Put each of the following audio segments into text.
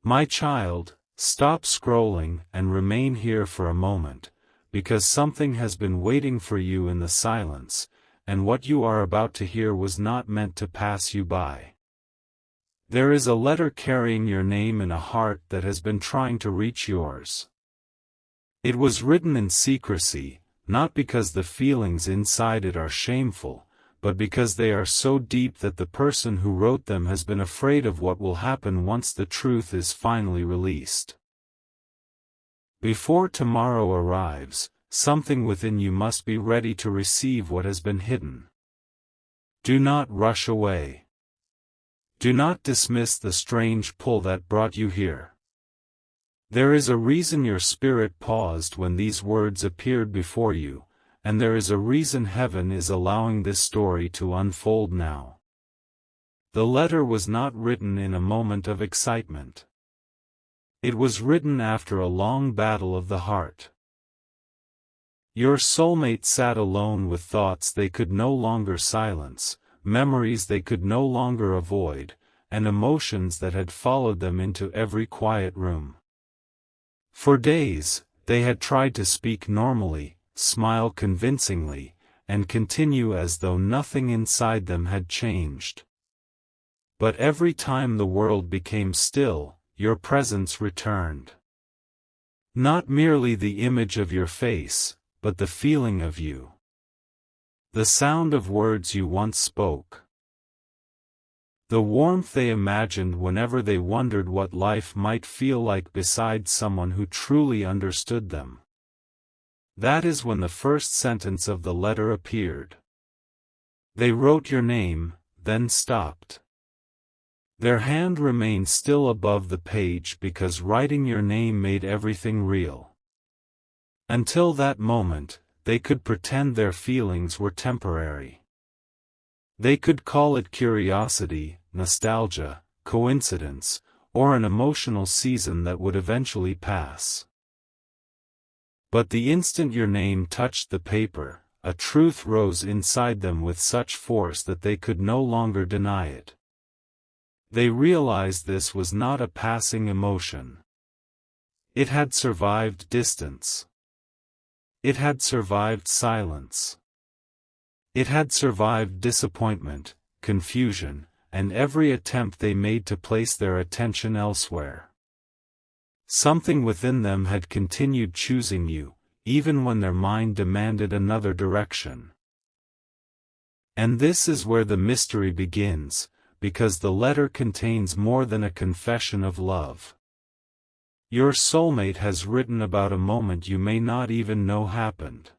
My child, stop scrolling and remain here for a moment, because something has been waiting for you in the silence, and what you are about to hear was not meant to pass you by. There is a letter carrying your name in a heart that has been trying to reach yours. It was written in secrecy, not because the feelings inside it are shameful, but because they are so deep that the person who wrote them has been afraid of what will happen once the truth is finally released. Before tomorrow arrives, something within you must be ready to receive what has been hidden. Do not rush away. Do not dismiss the strange pull that brought you here. There is a reason your spirit paused when these words appeared before you, and there is a reason heaven is allowing this story to unfold now. The letter was not written in a moment of excitement. It was written after a long battle of the heart. Your soulmate sat alone with thoughts they could no longer silence, memories they could no longer avoid, and emotions that had followed them into every quiet room. For days, they had tried to speak normally, smile convincingly, and continue as though nothing inside them had changed. But every time the world became still, your presence returned. Not merely the image of your face, but the feeling of you. The sound of words you once spoke. The warmth they imagined whenever they wondered what life might feel like beside someone who truly understood them. That is when the first sentence of the letter appeared. They wrote your name, then stopped. Their hand remained still above the page because writing your name made everything real. Until that moment, they could pretend their feelings were temporary. They could call it curiosity, nostalgia, coincidence, or an emotional season that would eventually pass. But the instant your name touched the paper, a truth rose inside them with such force that they could no longer deny it. They realized this was not a passing emotion. It had survived distance. It had survived silence. It had survived disappointment, confusion, and every attempt they made to place their attention elsewhere. Something within them had continued choosing you, even when their mind demanded another direction. And this is where the mystery begins, because the letter contains more than a confession of love. Your soulmate has written about a moment you may not even know happened.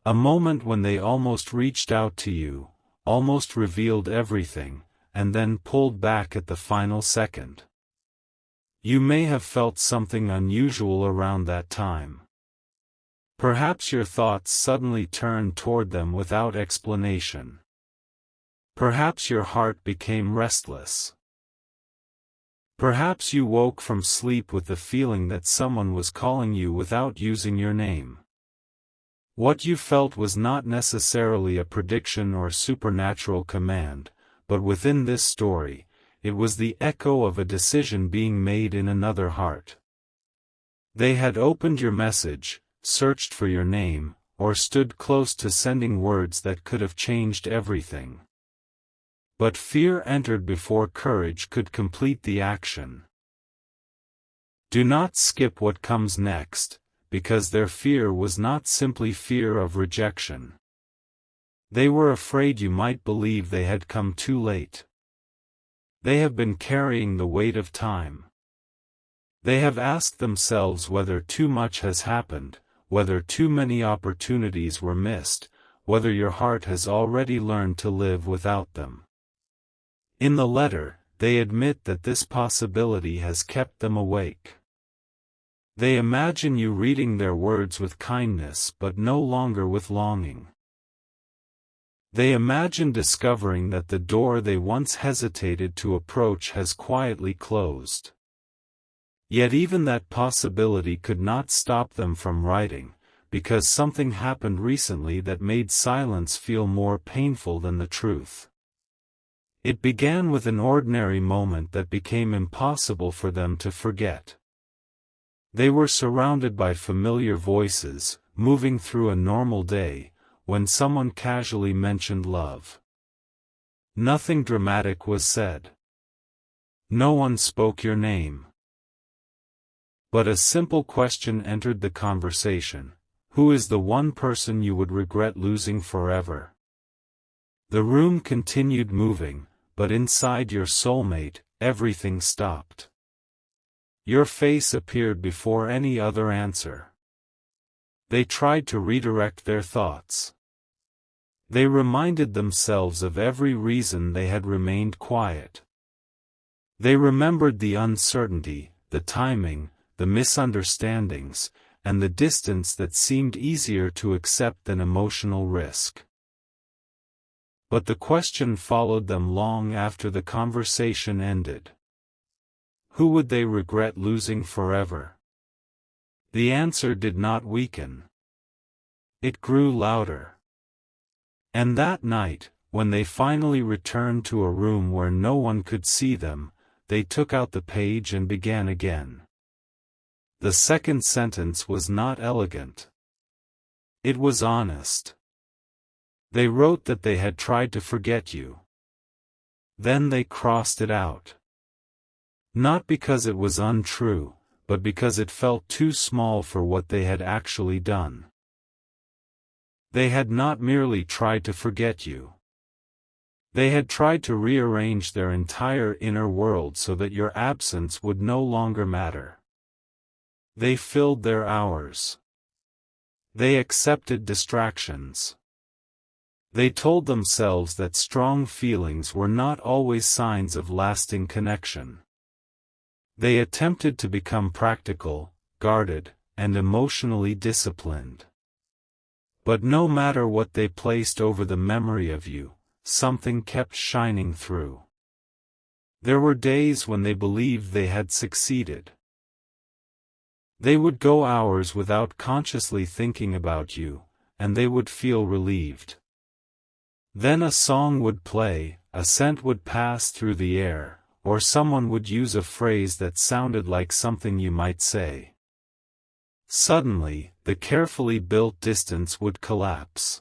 A moment when they almost reached out to you, almost revealed everything, and then pulled back at the final second. You may have felt something unusual around that time. Perhaps your thoughts suddenly turned toward them without explanation. Perhaps your heart became restless. Perhaps you woke from sleep with the feeling that someone was calling you without using your name. What you felt was not necessarily a prediction or supernatural command, but within this story, it was the echo of a decision being made in another heart. They had opened your message, searched for your name, or stood close to sending words that could have changed everything. But fear entered before courage could complete the action. Do not skip what comes next, because their fear was not simply fear of rejection. They were afraid you might believe they had come too late. They have been carrying the weight of time. They have asked themselves whether too much has happened, whether too many opportunities were missed, whether your heart has already learned to live without them. In the letter, they admit that this possibility has kept them awake. They imagine you reading their words with kindness but no longer with longing. They imagine discovering that the door they once hesitated to approach has quietly closed. Yet even that possibility could not stop them from writing, because something happened recently that made silence feel more painful than the truth. It began with an ordinary moment that became impossible for them to forget. They were surrounded by familiar voices, moving through a normal day, when someone casually mentioned love. Nothing dramatic was said. No one spoke your name. But a simple question entered the conversation: who is the one person you would regret losing forever? The room continued moving, but inside your soulmate, everything stopped. Your face appeared before any other answer. They tried to redirect their thoughts. They reminded themselves of every reason they had remained quiet. They remembered the uncertainty, the timing, the misunderstandings, and the distance that seemed easier to accept than emotional risk. But the question followed them long after the conversation ended. Who would they regret losing forever? The answer did not weaken. It grew louder. And that night, when they finally returned to a room where no one could see them, they took out the page and began again. The second sentence was not elegant. It was honest. They wrote that they had tried to forget you. Then they crossed it out. Not because it was untrue, but because it felt too small for what they had actually done. They had not merely tried to forget you. They had tried to rearrange their entire inner world so that your absence would no longer matter. They filled their hours. They accepted distractions. They told themselves that strong feelings were not always signs of lasting connection. They attempted to become practical, guarded, and emotionally disciplined. But no matter what they placed over the memory of you, something kept shining through. There were days when they believed they had succeeded. They would go hours without consciously thinking about you, and they would feel relieved. Then a song would play, a scent would pass through the air, or someone would use a phrase that sounded like something you might say. Suddenly, the carefully built distance would collapse.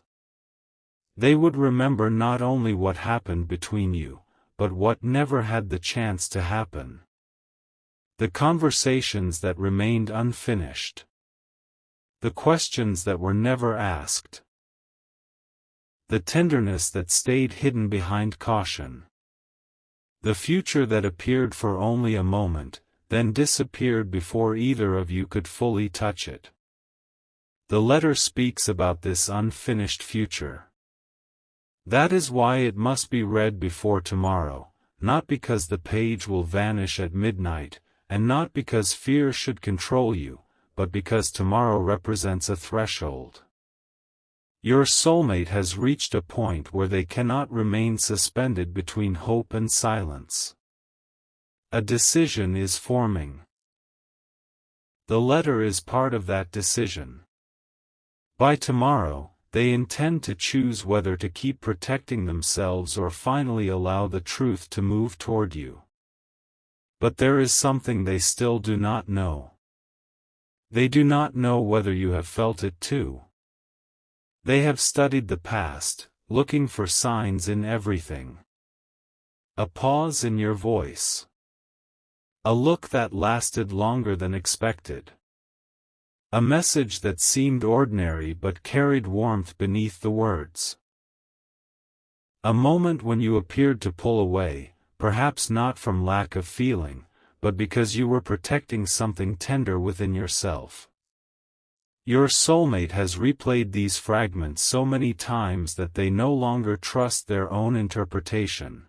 They would remember not only what happened between you, but what never had the chance to happen. The conversations that remained unfinished. The questions that were never asked. The tenderness that stayed hidden behind caution. The future that appeared for only a moment, then disappeared before either of you could fully touch it. The letter speaks about this unfinished future. That is why it must be read before tomorrow, not because the page will vanish at midnight, and not because fear should control you, but because tomorrow represents a threshold. Your soulmate has reached a point where they cannot remain suspended between hope and silence. A decision is forming. The letter is part of that decision. By tomorrow, they intend to choose whether to keep protecting themselves or finally allow the truth to move toward you. But there is something they still do not know. They do not know whether you have felt it too. They have studied the past, looking for signs in everything. A pause in your voice. A look that lasted longer than expected. A message that seemed ordinary but carried warmth beneath the words. A moment when you appeared to pull away, perhaps not from lack of feeling, but because you were protecting something tender within yourself. Your soulmate has replayed these fragments so many times that they no longer trust their own interpretation.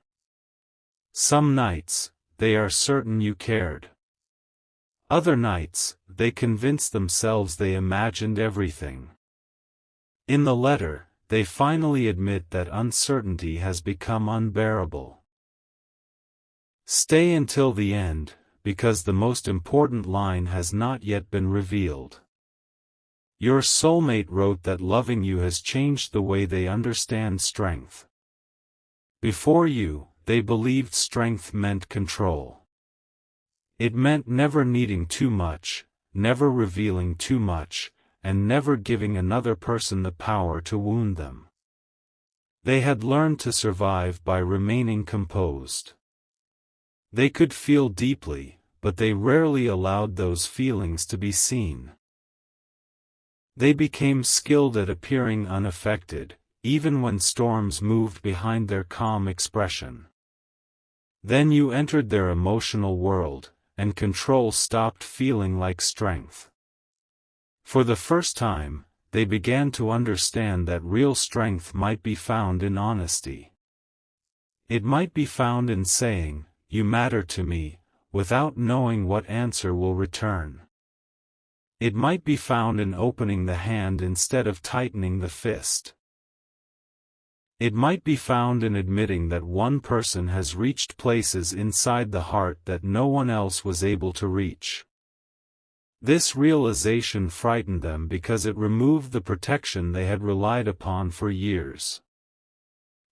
Some nights, they are certain you cared. Other nights, they convince themselves they imagined everything. In the letter, they finally admit that uncertainty has become unbearable. Stay until the end, because the most important line has not yet been revealed. Your soulmate wrote that loving you has changed the way they understand strength. Before you, they believed strength meant control. It meant never needing too much, never revealing too much, and never giving another person the power to wound them. They had learned to survive by remaining composed. They could feel deeply, but they rarely allowed those feelings to be seen. They became skilled at appearing unaffected, even when storms moved behind their calm expression. Then you entered their emotional world, and control stopped feeling like strength. For the first time, they began to understand that real strength might be found in honesty. It might be found in saying, "You matter to me," without knowing what answer will return. It might be found in opening the hand instead of tightening the fist. It might be found in admitting that one person has reached places inside the heart that no one else was able to reach. This realization frightened them because it removed the protection they had relied upon for years.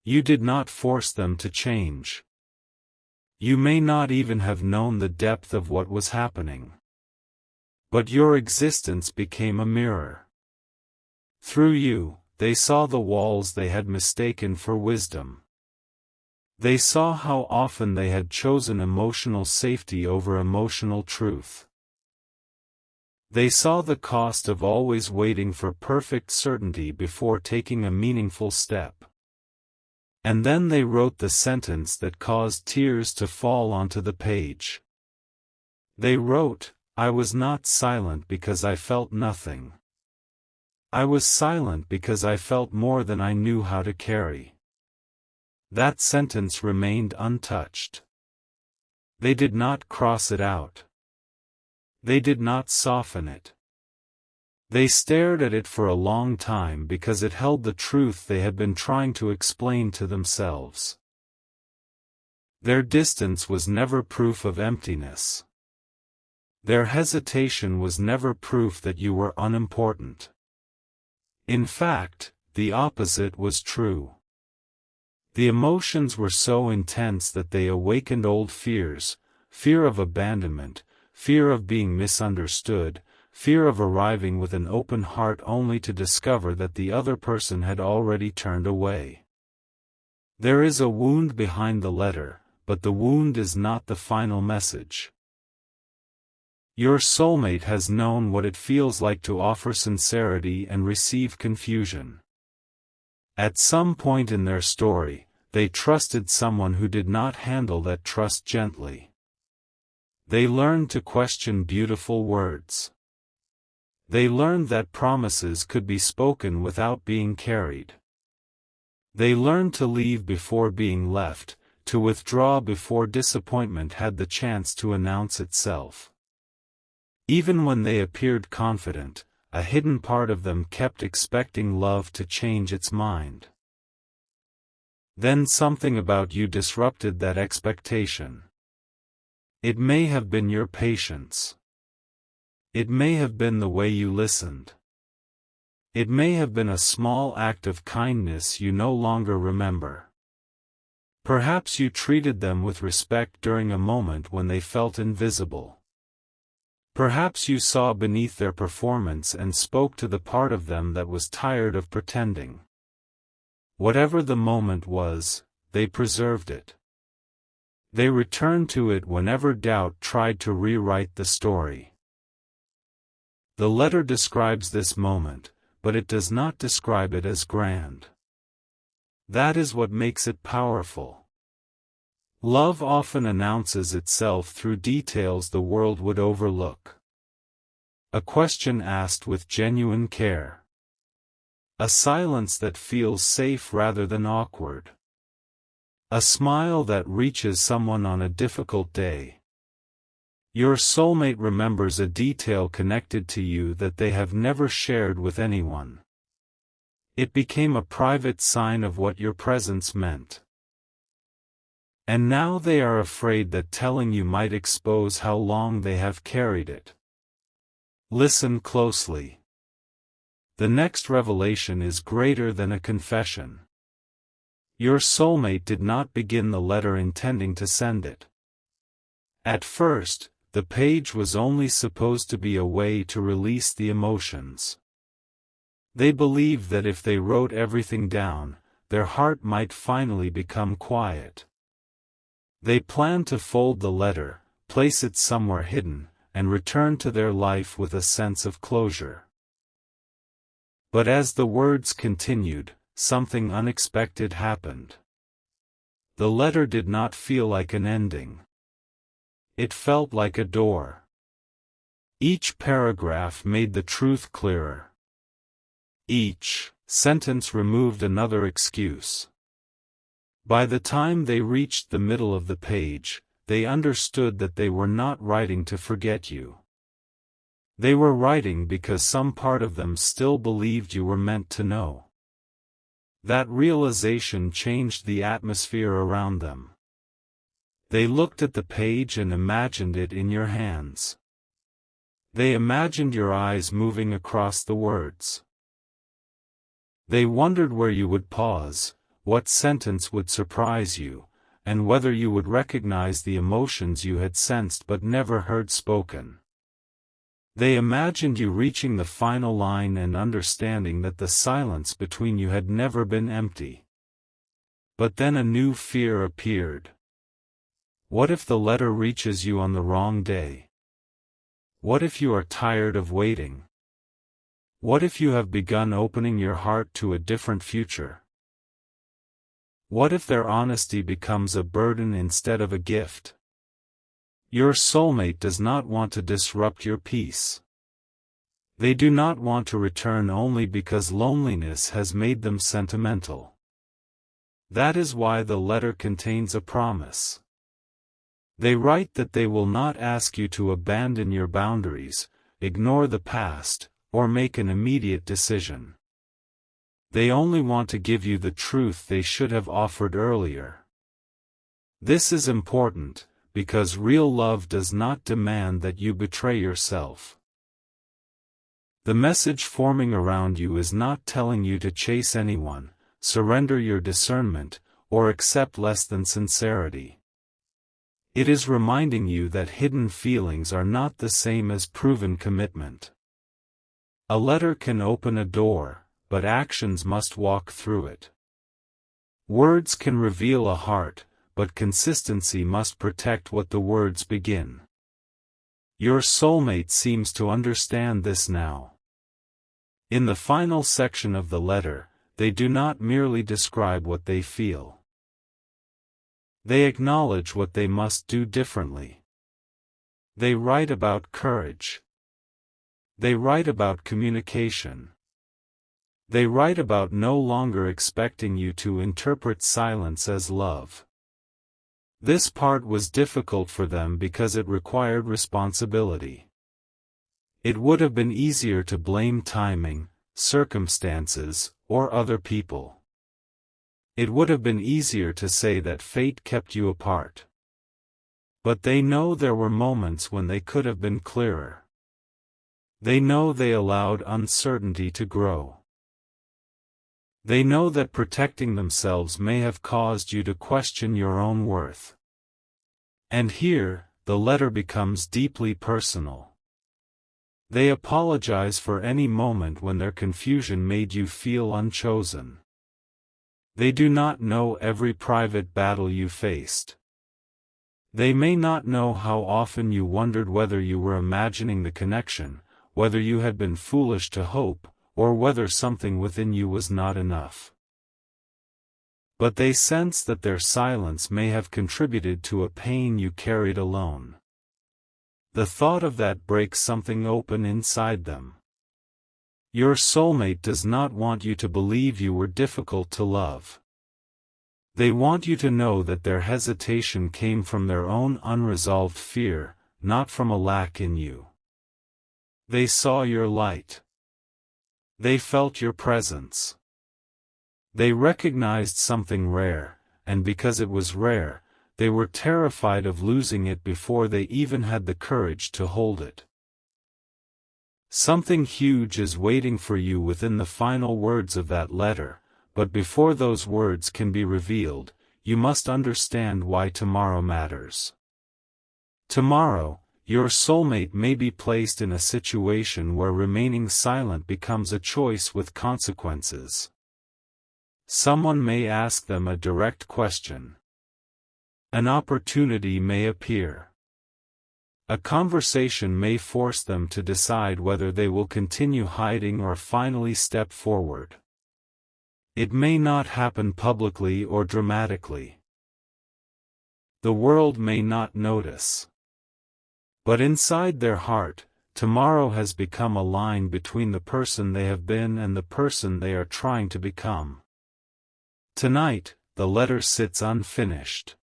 You did not force them to change. You may not even have known the depth of what was happening. But your existence became a mirror. Through you, they saw the walls they had mistaken for wisdom. They saw how often they had chosen emotional safety over emotional truth. They saw the cost of always waiting for perfect certainty before taking a meaningful step. And then they wrote the sentence that caused tears to fall onto the page. They wrote, "I was not silent because I felt nothing. I was silent because I felt more than I knew how to carry." That sentence remained untouched. They did not cross it out. They did not soften it. They stared at it for a long time because it held the truth they had been trying to explain to themselves. Their distance was never proof of emptiness. Their hesitation was never proof that you were unimportant. In fact, the opposite was true. The emotions were so intense that they awakened old fears: fear of abandonment, fear of being misunderstood, fear of arriving with an open heart only to discover that the other person had already turned away. There is a wound behind the letter, but the wound is not the final message. Your soulmate has known what it feels like to offer sincerity and receive confusion. At some point in their story, they trusted someone who did not handle that trust gently. They learned to question beautiful words. They learned that promises could be spoken without being carried. They learned to leave before being left, to withdraw before disappointment had the chance to announce itself. Even when they appeared confident, a hidden part of them kept expecting love to change its mind. Then something about you disrupted that expectation. It may have been your patience. It may have been the way you listened. It may have been a small act of kindness you no longer remember. Perhaps you treated them with respect during a moment when they felt invisible. Perhaps you saw beneath their performance and spoke to the part of them that was tired of pretending. Whatever the moment was, they preserved it. They returned to it whenever doubt tried to rewrite the story. The letter describes this moment, but it does not describe it as grand. That is what makes it powerful. Love often announces itself through details the world would overlook. A question asked with genuine care. A silence that feels safe rather than awkward. A smile that reaches someone on a difficult day. Your soulmate remembers a detail connected to you that they have never shared with anyone. It became a private sign of what your presence meant. And now they are afraid that telling you might expose how long they have carried it. Listen closely. The next revelation is greater than a confession. Your soulmate did not begin the letter intending to send it. At first, the page was only supposed to be a way to release the emotions. They believed that if they wrote everything down, their heart might finally become quiet. They planned to fold the letter, place it somewhere hidden, and return to their life with a sense of closure. But as the words continued, something unexpected happened. The letter did not feel like an ending. It felt like a door. Each paragraph made the truth clearer. Each sentence removed another excuse. By the time they reached the middle of the page, they understood that they were not writing to forget you. They were writing because some part of them still believed you were meant to know. That realization changed the atmosphere around them. They looked at the page and imagined it in your hands. They imagined your eyes moving across the words. They wondered where you would pause, what sentence would surprise you, and whether you would recognize the emotions you had sensed but never heard spoken. They imagined you reaching the final line and understanding that the silence between you had never been empty. But then a new fear appeared. What if the letter reaches you on the wrong day? What if you are tired of waiting? What if you have begun opening your heart to a different future? What if their honesty becomes a burden instead of a gift? Your soulmate does not want to disrupt your peace. They do not want to return only because loneliness has made them sentimental. That is why the letter contains a promise. They write that they will not ask you to abandon your boundaries, ignore the past, or make an immediate decision. They only want to give you the truth they should have offered earlier. This is important, because real love does not demand that you betray yourself. The message forming around you is not telling you to chase anyone, surrender your discernment, or accept less than sincerity. It is reminding you that hidden feelings are not the same as proven commitment. A letter can open a door, but actions must walk through it. Words can reveal a heart, but consistency must protect what the words begin. Your soulmate seems to understand this now. In the final section of the letter, they do not merely describe what they feel. They acknowledge what they must do differently. They write about courage. They write about communication. They write about no longer expecting you to interpret silence as love. This part was difficult for them because it required responsibility. It would have been easier to blame timing, circumstances, or other people. It would have been easier to say that fate kept you apart. But they know there were moments when they could have been clearer. They know they allowed uncertainty to grow. They know that protecting themselves may have caused you to question your own worth. And here, the letter becomes deeply personal. They apologize for any moment when their confusion made you feel unchosen. They do not know every private battle you faced. They may not know how often you wondered whether you were imagining the connection, whether you had been foolish to hope, or whether something within you was not enough. But they sense that their silence may have contributed to a pain you carried alone. The thought of that breaks something open inside them. Your soulmate does not want you to believe you were difficult to love. They want you to know that their hesitation came from their own unresolved fear, not from a lack in you. They saw your light. They felt your presence. They recognized something rare, and because it was rare, they were terrified of losing it before they even had the courage to hold it. Something huge is waiting for you within the final words of that letter, but before those words can be revealed, you must understand why tomorrow matters. Tomorrow, your soulmate may be placed in a situation where remaining silent becomes a choice with consequences. Someone may ask them a direct question. An opportunity may appear. A conversation may force them to decide whether they will continue hiding or finally step forward. It may not happen publicly or dramatically. The world may not notice. But inside their heart, tomorrow has become a line between the person they have been and the person they are trying to become. Tonight, the letter sits unfinished.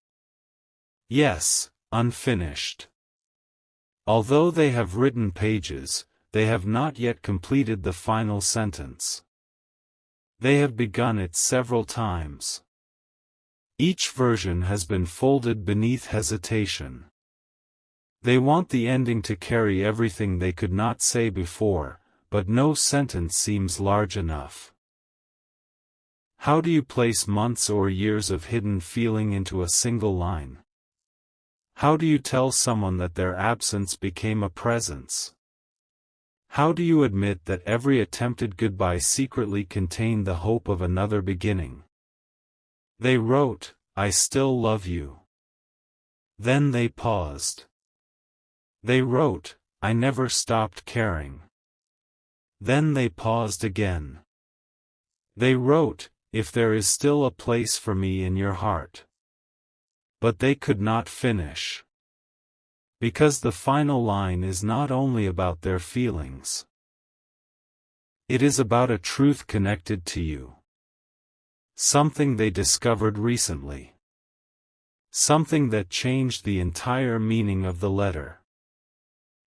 Yes, unfinished. Although they have written pages, they have not yet completed the final sentence. They have begun it several times. Each version has been folded beneath hesitation. They want the ending to carry everything they could not say before, but no sentence seems large enough. How do you place months or years of hidden feeling into a single line? How do you tell someone that their absence became a presence? How do you admit that every attempted goodbye secretly contained the hope of another beginning? They wrote, "I still love you." Then they paused. They wrote, "I never stopped caring." Then they paused again. They wrote, "If there is still a place for me in your heart." But they could not finish. Because the final line is not only about their feelings. It is about a truth connected to you. Something they discovered recently. Something that changed the entire meaning of the letter.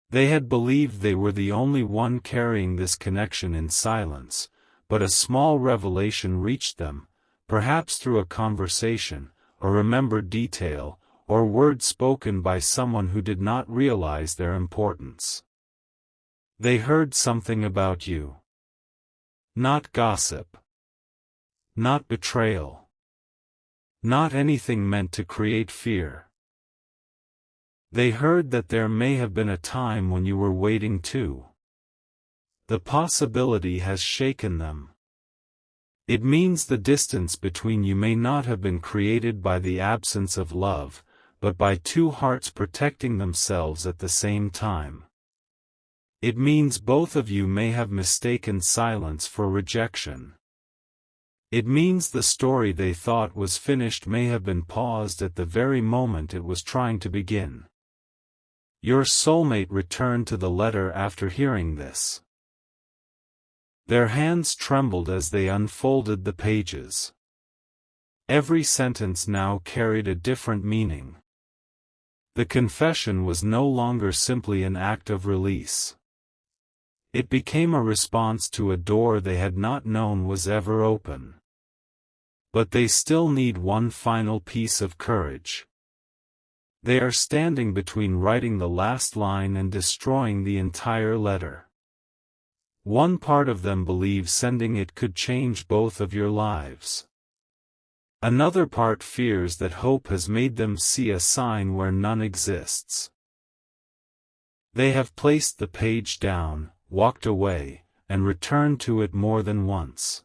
They had believed they were the only one carrying this connection in silence, but a small revelation reached them, perhaps through a conversation, a remembered detail, or words spoken by someone who did not realize their importance. They heard something about you. Not gossip. Not betrayal. Not anything meant to create fear. They heard that there may have been a time when you were waiting too. The possibility has shaken them. It means the distance between you may not have been created by the absence of love, but by two hearts protecting themselves at the same time. It means both of you may have mistaken silence for rejection. It means the story they thought was finished may have been paused at the very moment it was trying to begin. Your soulmate returned to the letter after hearing this. Their hands trembled as they unfolded the pages. Every sentence now carried a different meaning. The confession was no longer simply an act of release. It became a response to a door they had not known was ever open. But they still need one final piece of courage. They are standing between writing the last line and destroying the entire letter. One part of them believes sending it could change both of your lives. Another part fears that hope has made them see a sign where none exists. They have placed the page down, walked away, and returned to it more than once.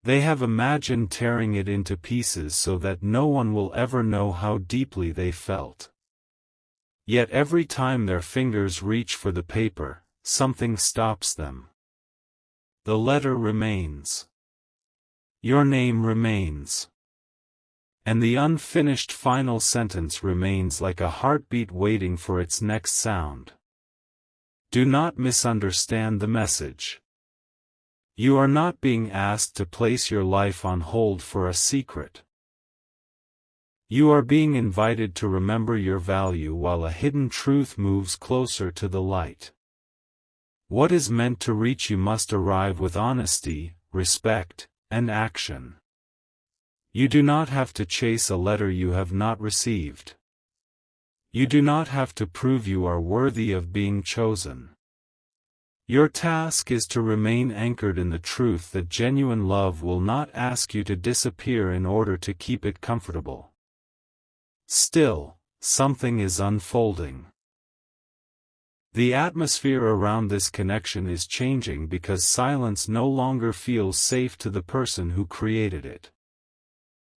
They have imagined tearing it into pieces so that no one will ever know how deeply they felt. Yet every time their fingers reach for the paper, something stops them. The letter remains. Your name remains. And the unfinished final sentence remains like a heartbeat waiting for its next sound. Do not misunderstand the message. You are not being asked to place your life on hold for a secret. You are being invited to remember your value while a hidden truth moves closer to the light. What is meant to reach you must arrive with honesty, respect, and action. You do not have to chase a letter you have not received. You do not have to prove you are worthy of being chosen. Your task is to remain anchored in the truth that genuine love will not ask you to disappear in order to keep it comfortable. Still, something is unfolding. The atmosphere around this connection is changing because silence no longer feels safe to the person who created it.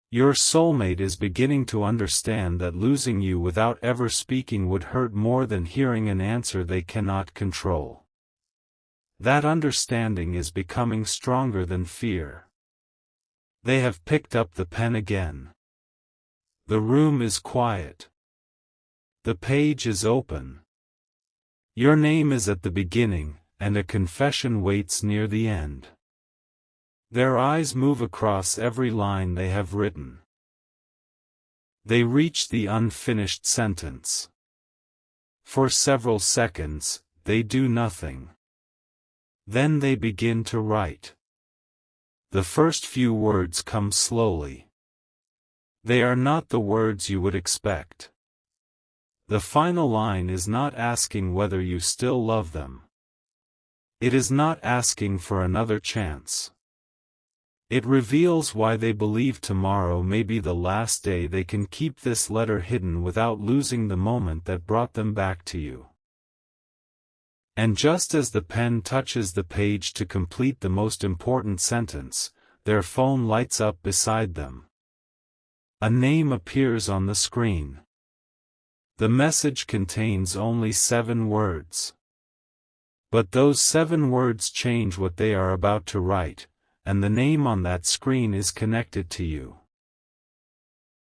Your soulmate is beginning to understand that losing you without ever speaking would hurt more than hearing an answer they cannot control. That understanding is becoming stronger than fear. They have picked up the pen again. The room is quiet. The page is open. Your name is at the beginning, and a confession waits near the end. Their eyes move across every line they have written. They reach the unfinished sentence. For several seconds, they do nothing. Then they begin to write. The first few words come slowly. They are not the words you would expect. The final line is not asking whether you still love them. It is not asking for another chance. It reveals why they believe tomorrow may be the last day they can keep this letter hidden without losing the moment that brought them back to you. And just as the pen touches the page to complete the most important sentence, their phone lights up beside them. A name appears on the screen. The message contains only 7 words. But those 7 words change what they are about to write, and the name on that screen is connected to you.